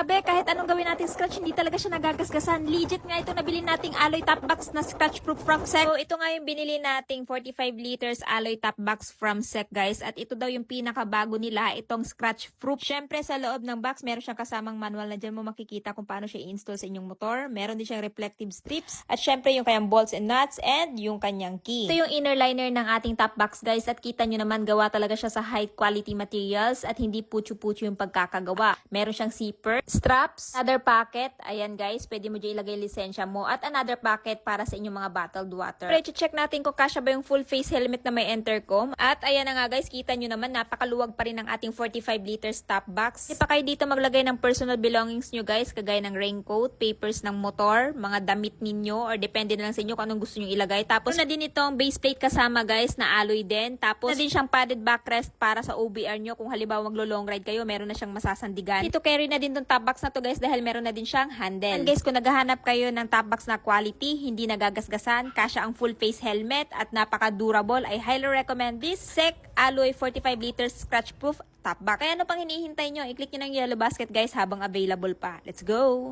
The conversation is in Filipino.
grabe, kahit anong gawin natin scratch, hindi talaga siya nagagasgasan. Legit nga ito nabili nating alloy top box na scratch proof from SEC. So ito nga yung binili nating 45 liters alloy top box from SEC, guys. At ito daw yung pinakabago nila, itong scratch proof. Syempre sa loob ng box, meron siyang kasamang manual na dyan mo makikita kung paano siya i-install sa inyong motor. Meron din siyang reflective strips. At syempre yung kanyang bolts and nuts and yung kanyang key. Ito yung inner liner ng ating top box, guys. At kita nyo naman, gawa talaga siya sa high quality materials at hindi putyo-putyo yung pagkakagawa. Meron siyang zipper, straps, another pocket. Ayan guys, pwede mo dyan ilagay lisensya mo at another pocket para sa inyong mga bottled water. Pero check natin kung kasya ba yung full face helmet na may intercom. At ayan na nga guys, kita nyo naman, napakaluwag pa rin ng ating 45 liters top box. Hindi pa kayo dito maglagay ng personal belongings nyo guys, kagaya ng raincoat, papers ng motor, mga damit ninyo, or depende na lang sa inyo kung anong gusto nyo ilagay. Tapos na din itong base plate kasama guys, na alloy din. Tapos na din siyang padded backrest para sa OBR nyo kung halimbawa maglo-long ride kayo, meron na siyang masasandigan. Ito carry na din tong top box na to guys dahil meron na din siyang handle. And guys, kung naghahanap kayo ng top box na quality, hindi nagagasgasan, kasya ang full face helmet at napaka-durable, I highly recommend this SEC Alloy 45 liters scratch proof top box. Kaya ano pang hinihintay nyo? I-click nyo ng yellow basket guys habang available pa. Let's go!